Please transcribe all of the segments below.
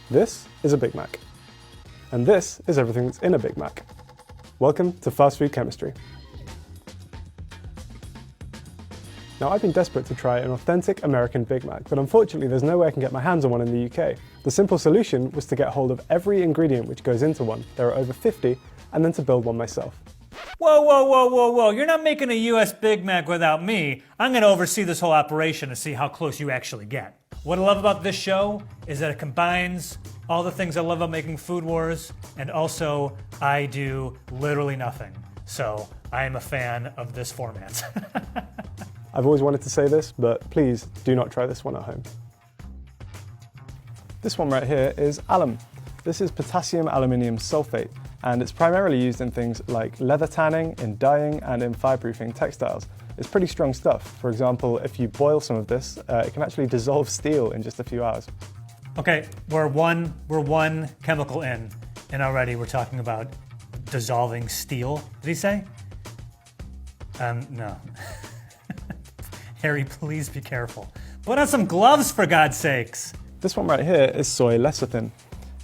This is a Big Mac. And this is everything that's in a Big Mac. Welcome to Fast Food Chemistry. Now, I've been desperate to try an authentic American Big Mac, but unfortunately there's no way I can get my hands on one in the UK. The simple solution was to get hold of every ingredient which goes into one, there are over 50, and then to build one myself. Whoa, whoa, whoa, whoa, whoa. You're not making a US Big Mac without me. I'm going to oversee this whole operation to see how close you actually get. What I love about this show is that it combines all the things I love about making Food Wars, and also I do literally nothing. So I am a fan of this format. I've always wanted to say this, but please do not try this one at home. This one right here is alum. This is potassium aluminium sulfate, and it's primarily used in things like leather tanning, in dyeing, and in fireproofing textiles. It's pretty strong stuff. For example, if you boil some of this, it can actually dissolve steel in just a few hours. Okay, we're one chemical in, and already we're talking about dissolving steel. Did he say? No. Harry, please be careful. Put on some gloves, for God's sakes. This one right here is soy lecithin.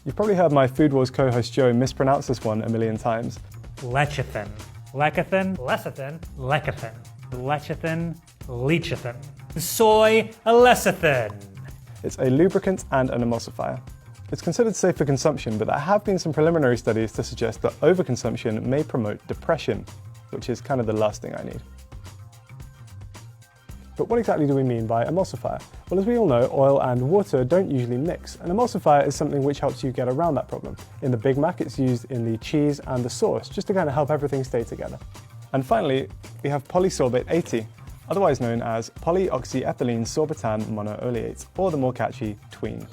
You've probably heard my Food Wars co-host Joe mispronounce this one a million times. Lecithin. Lecithin. Lecithin. Lecithin. Lecithin. Lecithin. Soy lecithin. It's a lubricant and an emulsifier. It's considered safe for consumption, but there have been some preliminary studies to suggest that overconsumption may promote depression, which is kind of the last thing I need. But what exactly do we mean by emulsifier? Well, as we all know, oil and water don't usually mix. An emulsifier is something which helps you get around that problem. In the Big Mac, it's used in the cheese and the sauce, just to kind of help everything stay together. And finally, we have polysorbate 80, otherwise known as polyoxyethylene sorbitan monooleate, or the more catchy tween.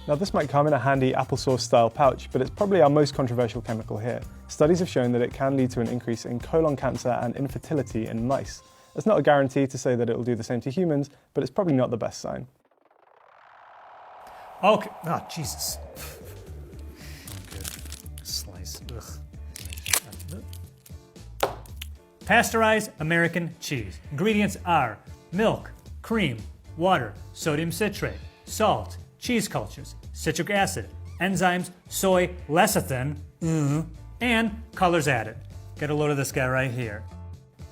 Now, this might come in a handy applesauce style pouch, but it's probably our most controversial chemical here. Studies have shown that it can lead to an increase in colon cancer and infertility in mice. It's not a guarantee to say that it will do the same to humans, but it's probably not the best sign. Okay. Oh, Jesus. Good. Slice. Ugh. Pasteurized American cheese. Ingredients are milk, cream, water, sodium citrate, salt, cheese cultures, citric acid, enzymes, soy lecithin, and colors added. Get a load of this guy right here.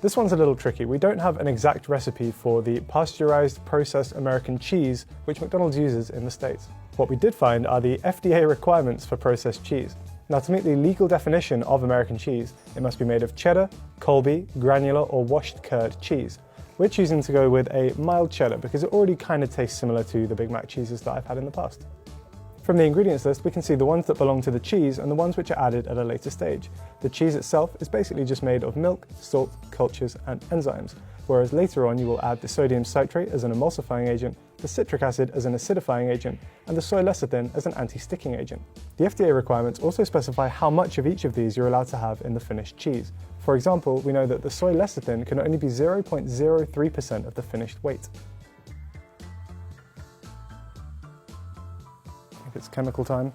This one's a little tricky. We don't have an exact recipe for the pasteurized processed American cheese which McDonald's uses in the States. What we did find are the FDA requirements for processed cheese. Now, to meet the legal definition of American cheese, it must be made of cheddar, Colby, granular or washed curd cheese. We're choosing to go with a mild cheddar because it already kind of tastes similar to the Big Mac cheeses that I've had in the past. From the ingredients list, we can see the ones that belong to the cheese and the ones which are added at a later stage. The cheese itself is basically just made of milk, salt, cultures, and enzymes, whereas later on you will add the sodium citrate as an emulsifying agent, the citric acid as an acidifying agent, and the soy lecithin as an anti-sticking agent. The FDA requirements also specify how much of each of these you're allowed to have in the finished cheese. For example, we know that the soy lecithin can only be 0.03% of the finished weight. It's chemical time.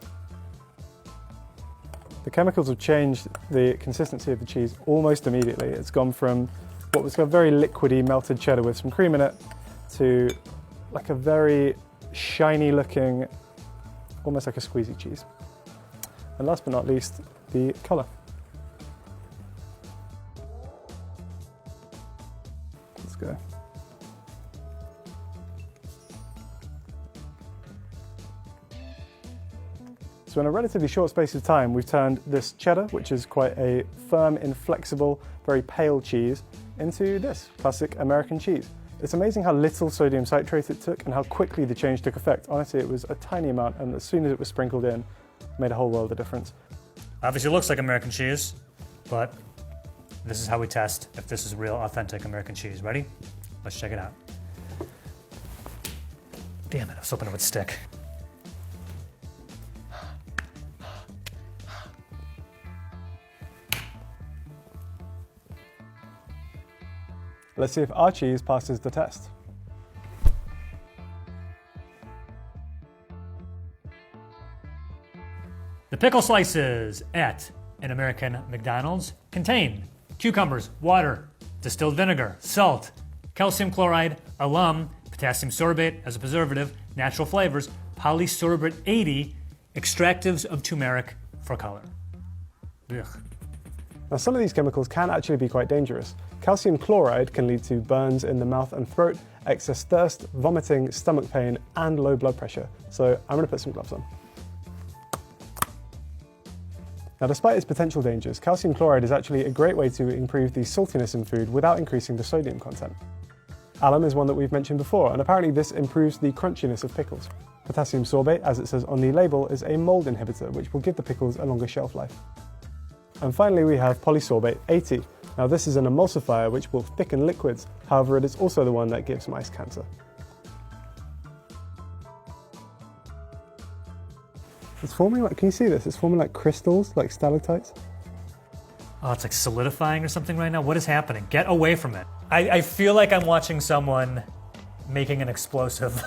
The chemicals have changed the consistency of the cheese almost immediately. It's gone from what was a very liquidy melted cheddar with some cream in it to like a very shiny looking, almost like a squeezy cheese. And last but not least, the colour. Let's go. So in a relatively short space of time, we've turned this cheddar, which is quite a firm, inflexible, very pale cheese, into this classic American cheese. It's amazing how little sodium citrate it took and how quickly the change took effect. Honestly, it was a tiny amount, and as soon as it was sprinkled in, it made a whole world of difference. Obviously, it looks like American cheese, but this is how we test if this is real, authentic American cheese. Ready? Let's check it out. Damn it, I was hoping it would stick. Let's see if our cheese passes the test. The pickle slices at an American McDonald's contain cucumbers, water, distilled vinegar, salt, calcium chloride, alum, potassium sorbate as a preservative, natural flavors, polysorbate 80, extractives of turmeric for color. Ugh. Now, some of these chemicals can actually be quite dangerous. Calcium chloride can lead to burns in the mouth and throat, excess thirst, vomiting, stomach pain, and low blood pressure. So I'm going to put some gloves on. Now, despite its potential dangers, calcium chloride is actually a great way to improve the saltiness in food without increasing the sodium content. Alum is one that we've mentioned before, and apparently this improves the crunchiness of pickles. Potassium sorbate, as it says on the label, is a mold inhibitor, which will give the pickles a longer shelf life. And finally, we have polysorbate 80. Now, this is an emulsifier which will thicken liquids. However, it is also the one that gives mice cancer. It's forming like, can you see this? It's forming like crystals, like stalactites. Oh, it's like solidifying or something right now. What is happening? Get away from it. I feel like I'm watching someone making an explosive.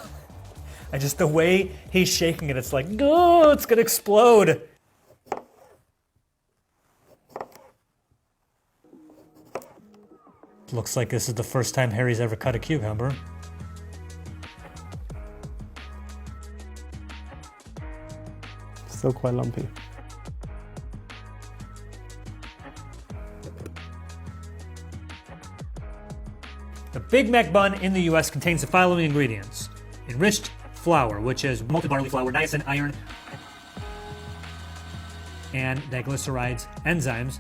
The way he's shaking it, it's like, oh, it's gonna explode. Looks like this is the first time Harry's ever cut a cucumber. Still quite lumpy. The Big Mac bun in the US contains the following ingredients: enriched flour, which is malted barley flour, niacin, iron, and diglycerides, enzymes,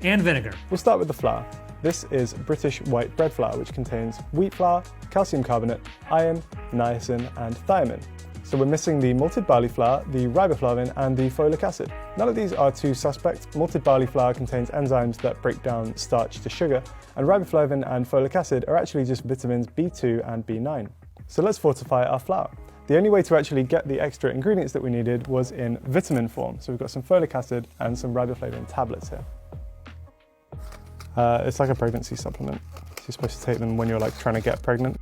and vinegar. We'll start with the flour. This is British white bread flour, which contains wheat flour, calcium carbonate, iron, niacin, and thiamine. So we're missing the malted barley flour, the riboflavin, and the folic acid. None of these are too suspect. Malted barley flour contains enzymes that break down starch to sugar, and riboflavin and folic acid are actually just vitamins B2 and B9. So let's fortify our flour. The only way to actually get the extra ingredients that we needed was in vitamin form. So we've got some folic acid and some riboflavin tablets here. It's like a pregnancy supplement. So you're supposed to take them when you're like trying to get pregnant.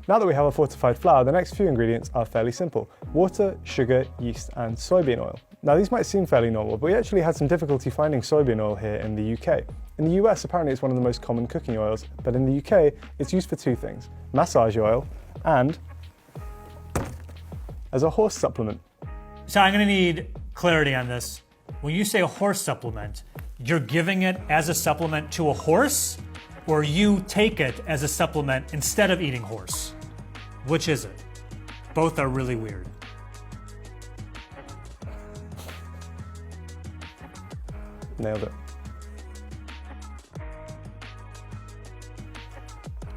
Now that we have a fortified flour, the next few ingredients are fairly simple: water, sugar, yeast, and soybean oil. Now these might seem fairly normal, but we actually had some difficulty finding soybean oil here in the UK. In the US, apparently it's one of the most common cooking oils, but in the UK, it's used for two things: massage oil and as a horse supplement. So I'm gonna need clarity on this. When you say a horse supplement, you're giving it as a supplement to a horse, or you take it as a supplement instead of eating horse? Which is it? Both are really weird. Nailed it.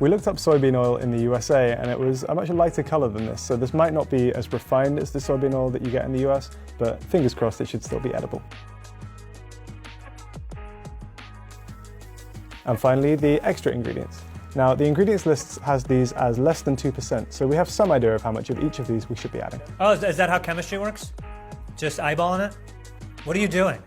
We looked up soybean oil in the USA and it was a much lighter color than this, so this might not be as refined as the soybean oil that you get in the US, but fingers crossed it should still be edible. And finally, the extra ingredients. Now, the ingredients list has these as less than 2%, so we have some idea of how much of each of these we should be adding. Oh, is that how chemistry works? Just eyeballing it? What are you doing?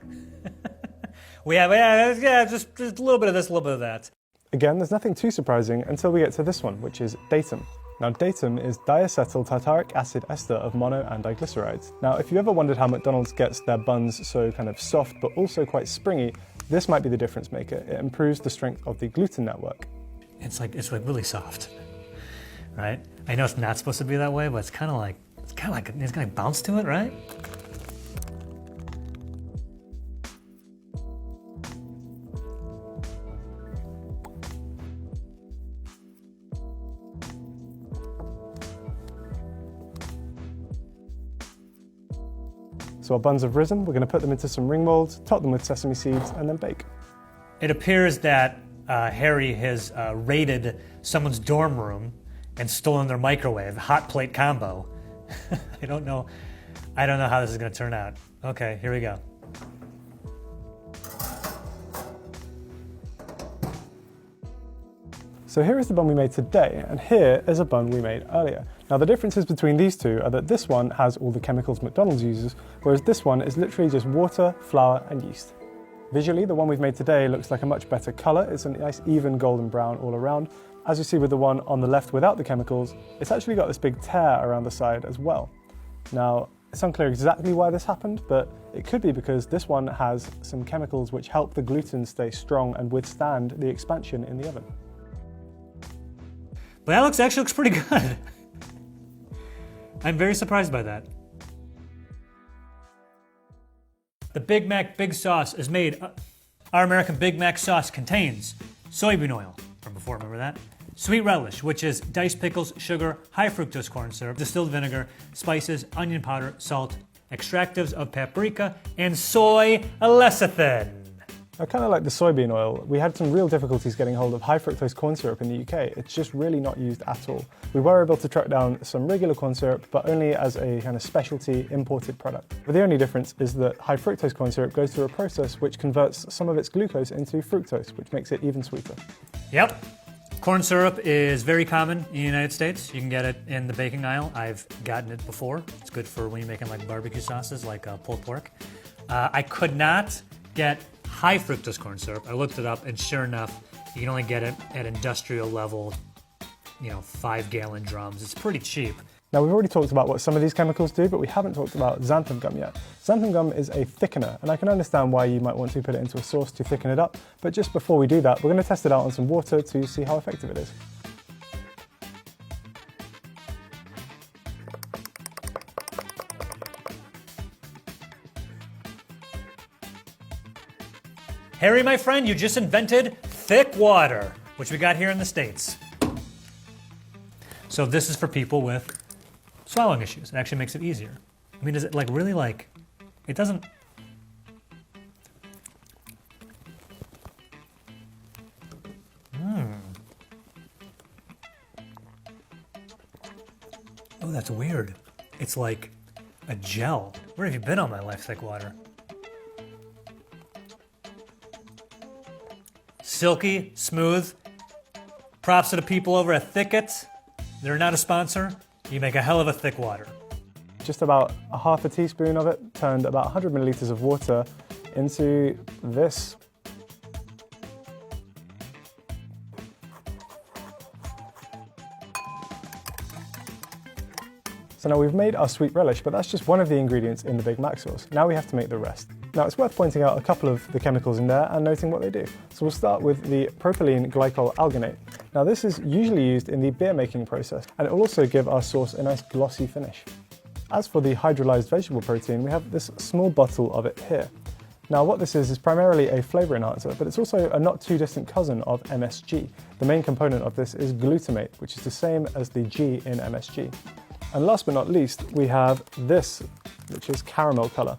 just a little bit of this, a little bit of that. Again, there's nothing too surprising until we get to this one, which is datum. Now, datum is diacetyl tartaric acid ester of mono and diglycerides. Now, if you ever wondered how McDonald's gets their buns so kind of soft but also quite springy, this might be the difference maker. It improves the strength of the gluten network. It's like really soft, right? I know it's not supposed to be that way, but it's kind of like it's got a bounce to it, right? So our buns have risen, we're going to put them into some ring molds, top them with sesame seeds, and then bake. It appears that Harry has raided someone's dorm room and stolen their microwave, hot plate combo. I don't know how this is going to turn out. Okay, here we go. So here is the bun we made today, and here is a bun we made earlier. Now the differences between these two are that this one has all the chemicals McDonald's uses, whereas this one is literally just water, flour, and yeast. Visually, the one we've made today looks like a much better color. It's a nice even golden brown all around. As you see with the one on the left without the chemicals, it's actually got this big tear around the side as well. Now, It's unclear exactly why this happened, but it could be because this one has some chemicals which help the gluten stay strong and withstand the expansion in the oven. But that actually looks pretty good. I'm very surprised by that. The Big Mac Big Sauce is made. Our American Big Mac sauce contains soybean oil, from before, remember that? Sweet relish, which is diced pickles, sugar, high fructose corn syrup, distilled vinegar, spices, onion powder, salt, extractives of paprika, and soy lecithin. I kind of like the soybean oil. We had some real difficulties getting hold of high fructose corn syrup in the UK. It's just really not used at all. We were able to track down some regular corn syrup, but only as a kind of specialty imported product. But the only difference is that high fructose corn syrup goes through a process which converts some of its glucose into fructose, which makes it even sweeter. Yep. Corn syrup is very common in the United States. You can get it in the baking aisle. I've gotten it before. It's good for when you're making like barbecue sauces, like pulled pork. I could not get high fructose corn syrup. I looked it up, and sure enough, you can only get it at industrial level, 5-gallon drums. It's pretty cheap. Now, we've already talked about what some of these chemicals do, but we haven't talked about xanthan gum yet. Xanthan gum is a thickener, and I can understand why you might want to put it into a sauce to thicken it up, but just before we do that, we're going to test it out on some water to see how effective it is. Harry, my friend, you just invented thick water, which we got here in the States. So this is for people with swallowing issues. It actually makes it easier. I mean, is it really it doesn't... Oh, that's weird. It's like a gel. Where have you been all my life, thick water? Silky, smooth. Props to the people over at Thicket. They're not a sponsor. You make a hell of a thick water. Just about a half a teaspoon of it turned about 100 milliliters of water into this. So now we've made our sweet relish, but that's just one of the ingredients in the Big Mac sauce. Now we have to make the rest. Now it's worth pointing out a couple of the chemicals in there and noting what they do. So we'll start with the propylene glycol alginate. Now this is usually used in the beer making process, and it will also give our sauce a nice glossy finish. As for the hydrolyzed vegetable protein, we have this small bottle of it here. Now what this is primarily a flavor enhancer, but it's also a not too distant cousin of MSG. The main component of this is glutamate, which is the same as the G in MSG. And last but not least, we have this, which is caramel color.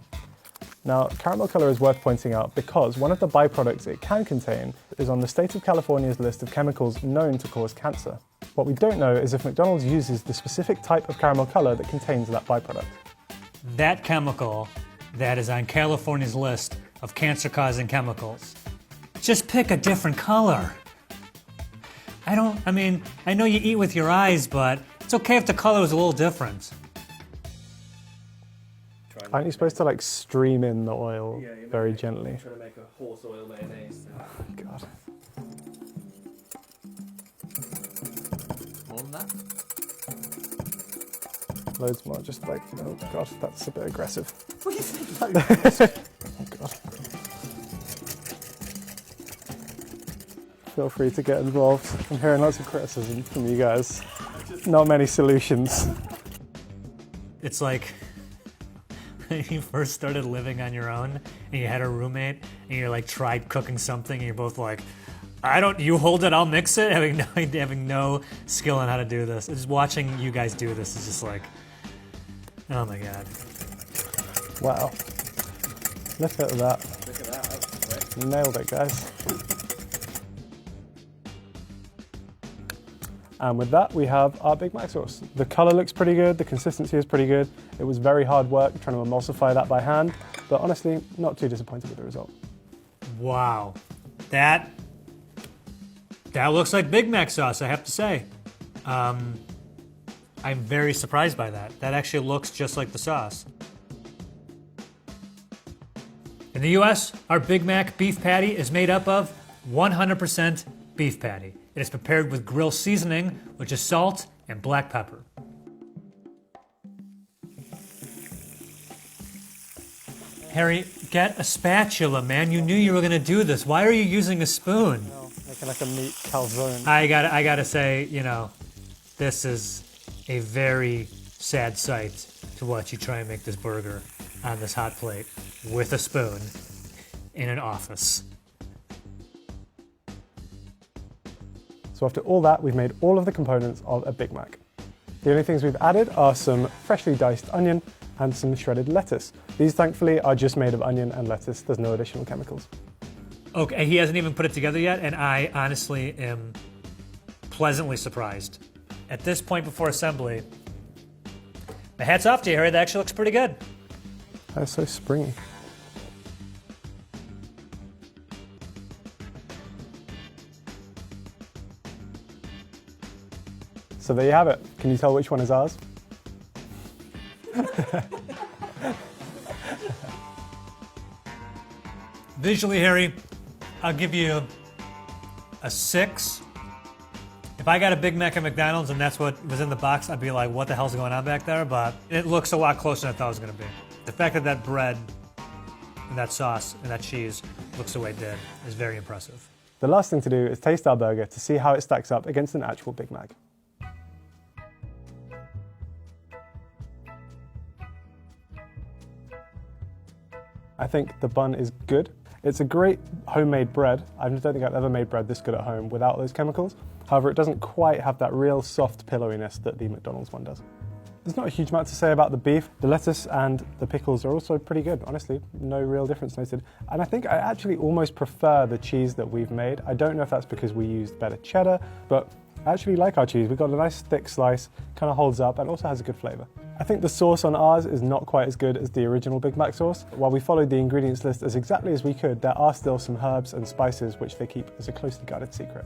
Now, caramel color is worth pointing out because one of the byproducts it can contain is on the state of California's list of chemicals known to cause cancer. What we don't know is if McDonald's uses the specific type of caramel color that contains that byproduct. That chemical that is on California's list of cancer-causing chemicals. Just pick a different color. I know you eat with your eyes, but it's okay if the color is a little different. Aren't you supposed to stream in the oil very gently? Trying to make a horse oil mayonnaise. Oh, God. More than that? Loads more, just oh God, that's a bit aggressive. What do you think? Oh God. Feel free to get involved. I'm hearing lots of criticism from you guys. Not many solutions. It's like when you first started living on your own and you had a roommate and you tried cooking something and you're both like, you hold it, I'll mix it, having no skill on how to do this. Just watching you guys do this is just like, oh my God. Wow. Look at that. Look at that, that was quick. Nailed it, guys. And with that, we have our Big Mac sauce. The color looks pretty good, the consistency is pretty good. It was very hard work trying to emulsify that by hand, but honestly, not too disappointed with the result. Wow. That looks like Big Mac sauce, I have to say. I'm very surprised by that. That actually looks just like the sauce. In the US, our Big Mac beef patty is made up of 100% beef patty. It is prepared with grill seasoning, which is salt and black pepper. Harry, get a spatula, man. You knew you were gonna do this. Why are you using a spoon? Making like a meat calzone. I gotta say, you know, this is a very sad sight to watch you try and make this burger on this hot plate with a spoon in an office. So after all that, we've made all of the components of a Big Mac. The only things we've added are some freshly diced onion and some shredded lettuce. These thankfully are just made of onion and lettuce. There's no additional chemicals. Okay, he hasn't even put it together yet, and I honestly am pleasantly surprised. At this point before assembly, my hat's off to you, Harry. That actually looks pretty good. That's so springy. So there you have it. Can you tell which one is ours? Visually, Harry, I'll give you a 6. If I got a Big Mac at McDonald's and that's what was in the box, I'd be like, what the hell's going on back there? But it looks a lot closer than I thought it was going to be. The fact that that bread and that sauce and that cheese looks the way it did is very impressive. The last thing to do is taste our burger to see how it stacks up against an actual Big Mac. I think the bun is good. It's a great homemade bread. I don't think I've ever made bread this good at home without those chemicals. However, it doesn't quite have that real soft pillowiness that the McDonald's one does. There's not a huge amount to say about the beef. The lettuce and the pickles are also pretty good, honestly. No real difference noted. And I think I actually almost prefer the cheese that we've made. I don't know if that's because we used better cheddar, but I actually like our cheese. We've got a nice thick slice, kind of holds up and also has a good flavour. I think the sauce on ours is not quite as good as the original Big Mac sauce. While we followed the ingredients list as exactly as we could, there are still some herbs and spices which they keep as a closely guarded secret.